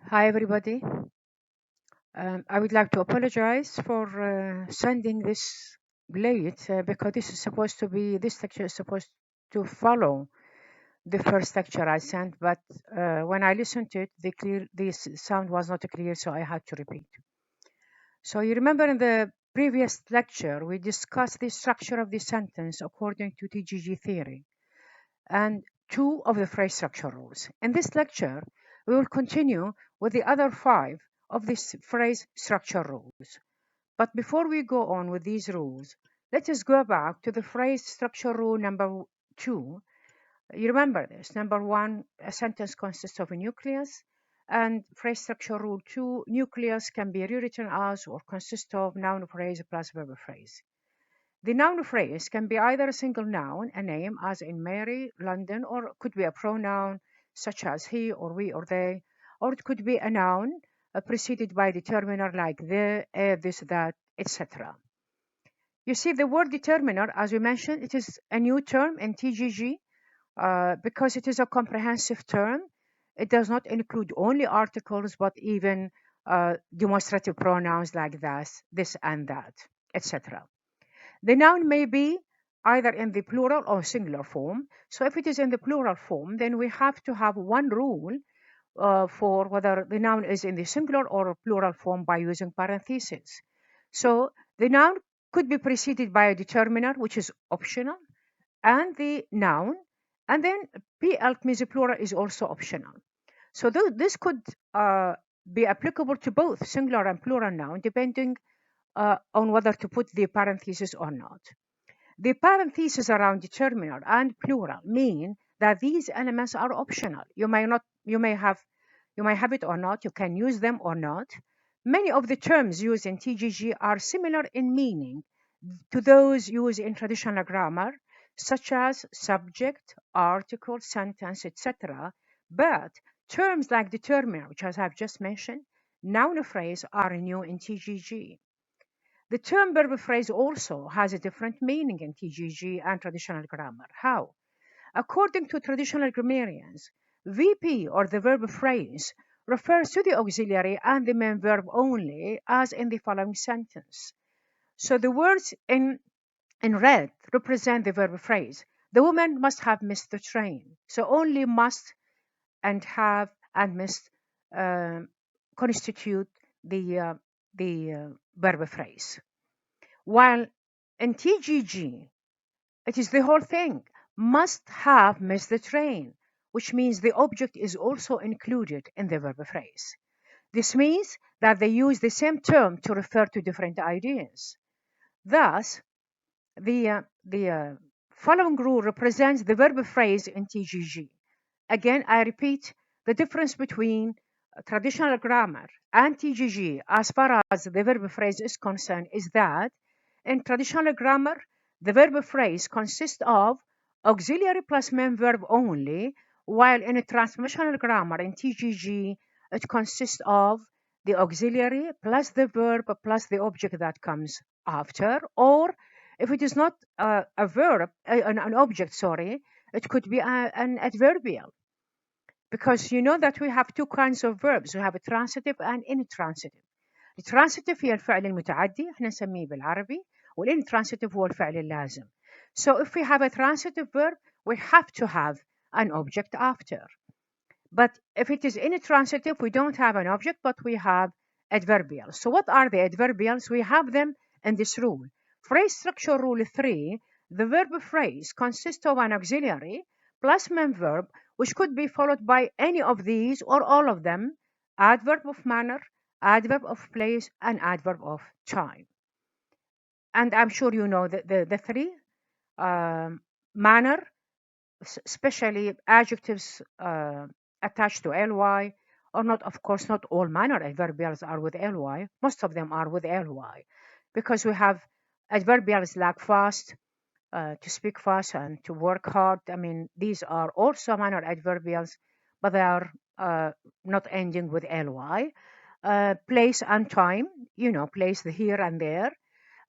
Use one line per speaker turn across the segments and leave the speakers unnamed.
Hi, everybody. I would like to apologize for sending this late because this lecture is supposed to follow the first lecture I sent, but when I listened to it, this sound was not clear, so I had to repeat. So you remember in the previous lecture, we discussed the structure of the sentence according to TGG theory and two of the phrase structure rules. In this lecture, we will continue with the other five of this phrase structure rules. But before we go on with these rules, let us go back to the phrase structure rule number two. You remember this. Number one, a sentence consists of a nucleus, and phrase structure rule two, nucleus can be rewritten as or consist of noun phrase plus verb phrase. The noun phrase can be either a single noun, a name, as in Mary, London, or it could be a pronoun such as he or we or they, or it could be a noun preceded by determiner like the, this, that, etc. You see, the word determiner, as we mentioned, it is a new term in TGG because it is a comprehensive term. It does not include only articles, but even demonstrative pronouns like this and that, etc. The noun may be either in the plural or singular form. So if it is in the plural form, then we have to have one rule for whether the noun is in the singular or plural form by using parentheses. So the noun could be preceded by a determiner, which is optional, and the noun, and then PL means plural is also optional. So this could be applicable to both singular and plural noun, depending on whether to put the parentheses or not. The parentheses around determiner and plural mean that these elements are optional. You may have it or not, you can use them or not. Many of the terms used in TGG are similar in meaning to those used in traditional grammar, such as subject, article, sentence, etc. But terms like determiner, which as I've just mentioned, noun phrase are new in TGG. The term verb phrase also has a different meaning in TGG and traditional grammar. How? According to traditional grammarians, VP or the verb phrase refers to the auxiliary and the main verb only, as in the following sentence. So the words in red represent the verb phrase. The woman must have missed the train. So only must and have and must uh, constitute the verb phrase. While in TGG, it is the whole thing. Must have missed the train, which means the object is also included in the verb phrase. This means that they use the same term to refer to different ideas. Thus, the following rule represents the verb phrase in TGG. Again, I repeat, the difference between traditional grammar and TGG as far as the verb phrase is concerned is that in traditional grammar, the verb phrase consists of auxiliary plus main verb only, while in a transformational grammar in TGG, it consists of the auxiliary plus the verb plus the object that comes after, or if it is not a verb, an object, sorry, it could be an adverbial. Because you know that we have two kinds of verbs. We have a transitive and intransitive. الترانسيتيف هي الفعل المتعدي احنا نسميه بالعربي والintransitive هو الفعل اللازم. So if we have a transitive verb, we have to have an object after. But if it is intransitive, we don't have an object, but we have adverbials. So what are the adverbials? We have them in this rule. Phrase structure rule 3, the verb phrase consists of an auxiliary plus main verb, which could be followed by any of these or all of them: adverb of manner, adverb of place, and adverb of time. And I'm sure you know the three: manner, especially adjectives attached to ly, or not, of course, not all manner adverbials are with ly. Most of them are with ly because we have adverbials like fast, to speak fast, and to work hard. I mean, these are also manner adverbials, but they are not ending with ly. Place and time, place the here and there,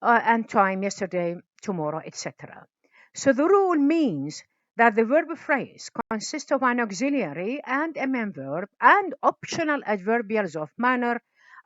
and time, yesterday, tomorrow, etc. So the rule means that the verb phrase consists of an auxiliary and a main verb and optional adverbials of manner,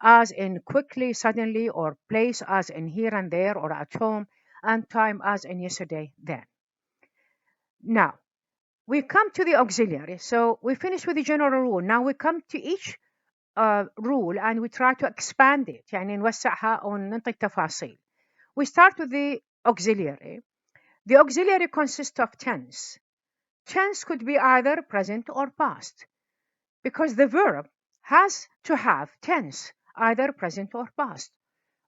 as in quickly, suddenly, or place as in here and there or at home, and time as in yesterday, then. Now, we come to the auxiliary. So we finish with the general rule. Now we come to each rule and we try to expand it. يعني نوسعها أو ننطي تفاصيل. We start with the auxiliary. The auxiliary consists of tense. Tense could be either present or past, because the verb has to have tense, either present or past,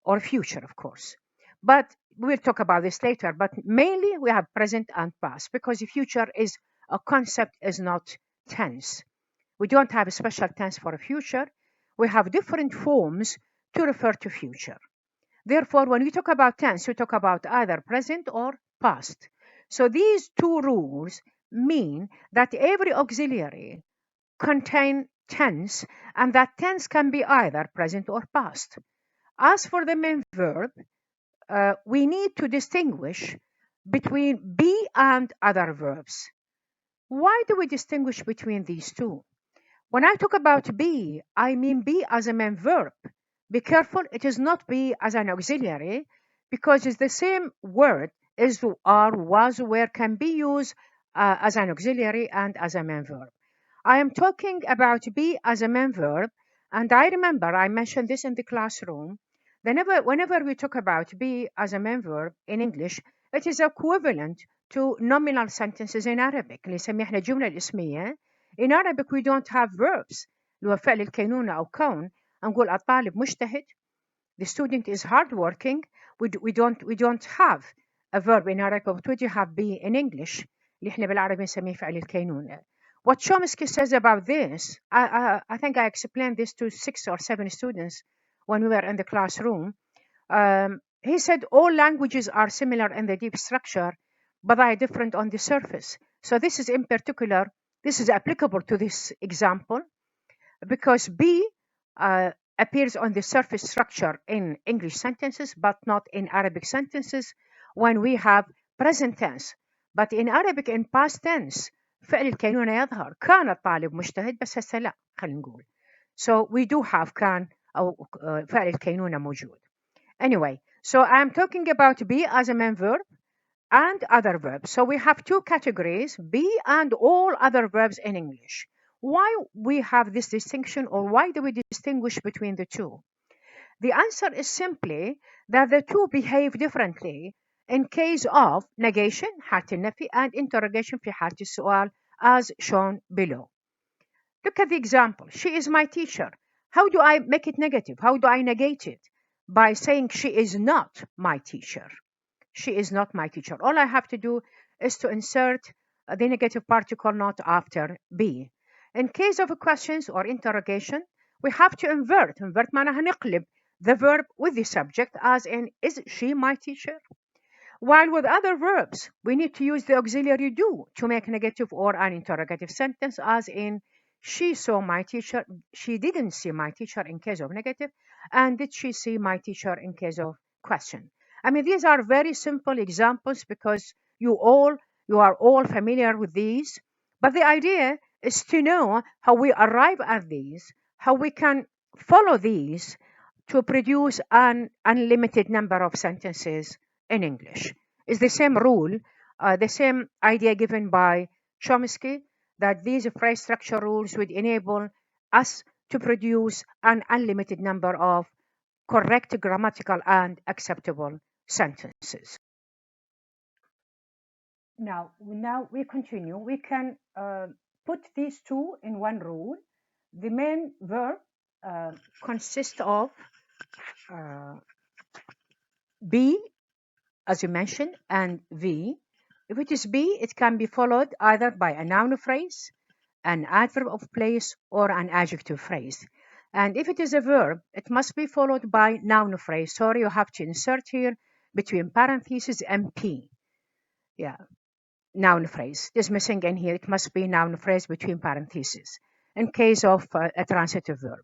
or future, of course. But we'll talk about this later. But mainly we have present and past, because the future is a concept, is not tense. We don't have a special tense for a future. We have different forms to refer to future. Therefore, when we talk about tense, we talk about either present or past. So these two rules mean that every auxiliary contain tense, and that tense can be either present or past. As for the main verb, we need to distinguish between be and other verbs. Why do we distinguish between these two? When I talk about be, I mean be as a main verb. Be careful, it is not be as an auxiliary, because it's the same word is, are, was, where can be used as an auxiliary and as a main verb. I am talking about be as a main verb, and I remember I mentioned this in the classroom. Whenever we talk about be as a main verb in English, it is equivalent to nominal sentences in Arabic اللي نسميه احنا الجملة الاسمية. In Arabic we don't have verbs اللي هو فعل الكينونة أو كون. نقول الطالب مجتهد. The student is hardworking. We don't have a verb in Arabic, but we do have be in English اللي احنا بالعربي نسميه فعل الكينونة. What Chomsky says about this, I think I explained this to 6 or 7 students when we were in the classroom. He said all languages are similar in the deep structure, but are different on the surface. So this is in particular, this is applicable to this example, because be appears on the surface structure in English sentences, but not in Arabic sentences when we have present tense. But in Arabic in past tense فعل الكينونة يظهر. كان الطالب مجتهد بس هسه لا خلينا نقول. So we do have كان أو فعل الكينونة موجود. Anyway, so I'm talking about be as a main verb and other verbs. So we have two categories, be and all other verbs in English. Why we have this distinction, or why do we distinguish between the two? The answer is simply that the two behave differently in case of negation حالة النفي and interrogation في حالة السؤال as shown below. Look at the example. She is my teacher. How do I make it negative? How do I negate it? By saying she is not my teacher. She is not my teacher. All I have to do is to insert the negative particle not after be. In case of questions or interrogation, we have to invert. Invert معناها نقلب the verb with the subject, as in, is she my teacher? While with other verbs, we need to use the auxiliary do to make negative or an interrogative sentence, as in, she saw my teacher, she didn't see my teacher in case of negative, and did she see my teacher in case of question. I mean, these are very simple examples because you are all familiar with these, but the idea is to know how we arrive at these, how we can follow these to produce an unlimited number of sentences in English. It's the same rule, the same idea given by Chomsky, that these phrase structure rules would enable us to produce an unlimited number of correct grammatical and acceptable sentences. Now we continue. We can put these two in one rule. The main verb consists of be, as you mentioned, and V. If it is be, it can be followed either by a noun phrase, an adverb of place, or an adjective phrase. And if it is a verb, it must be followed by noun phrase. Sorry, you have to insert here between parentheses MP. Yeah, noun phrase. There's missing in here. It must be noun phrase between parentheses in case of a transitive verb.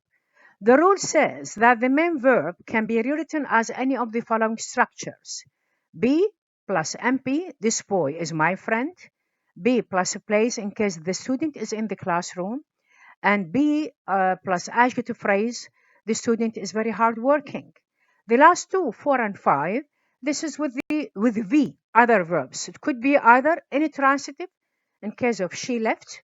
The rule says that the main verb can be rewritten as any of the following structures. Be plus MP, this boy is my friend. be plus place in case the student is in the classroom, and be plus adjective phrase, the student is very hardworking. The last two, 4 and 5, this is with V, other verbs. It could be either intransitive in case of she left.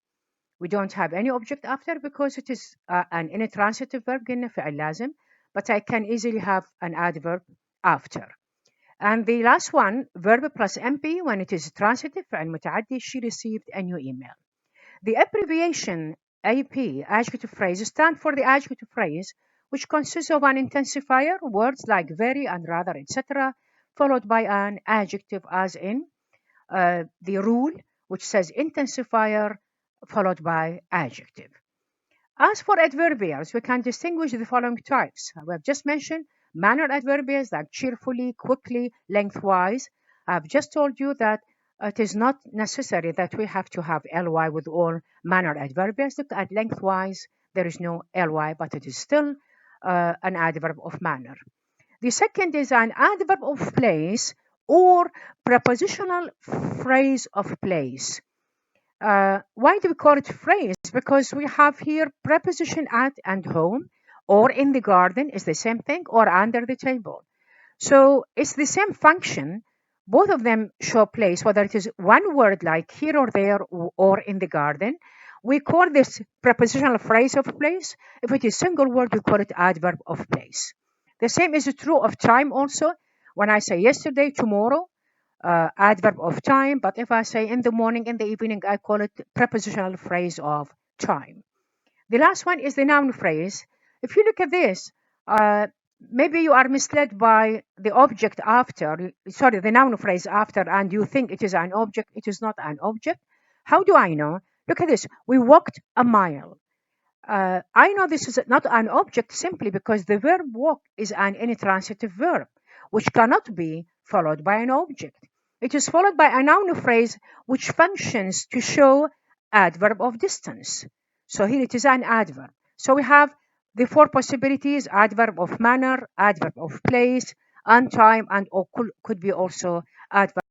We don't have any object after because it is an intransitive verb قلنا فعل لازم, but I can easily have an adverb after. And the last one, verb plus MP, when it is transitive فعل متعدي, she received a new email. The abbreviation AP, adjective phrase, stand for the adjective phrase which consists of an intensifier, words like very and rather, etc., followed by an adjective, as in the rule, which says intensifier followed by adjective. As for adverbials, we can distinguish the following types. We have just mentioned manner adverbials like cheerfully, quickly, lengthwise. I've just told you that it is not necessary that we have to have ly with all manner adverbials. Look at lengthwise, there is no ly, but it is still an adverb of manner. The second is an adverb of place or prepositional phrase of place. Why do we call it phrase? Because we have here preposition at and home, or in the garden is the same thing, or under the table. So it's the same function. Both of them show place, whether it is one word like here or there or in the garden. We call this prepositional phrase of place. If it is single word, we call it adverb of place. The same is true of time also. When I say yesterday, tomorrow, adverb of time, but if I say in the morning, in the evening, I call it prepositional phrase of time. The last one is the noun phrase. If you look at this, maybe you are misled by the object after, sorry, the noun phrase after, and you think it is an object. It is not an object. How do I know? Look at this. We walked a mile. I know this is not an object simply because the verb walk is an intransitive verb, which cannot be followed by an object. It is followed by a noun phrase which functions to show adverb of distance. So here it is an adverb. So we have the four possibilities: adverb of manner, adverb of place, and time, and could be also adverb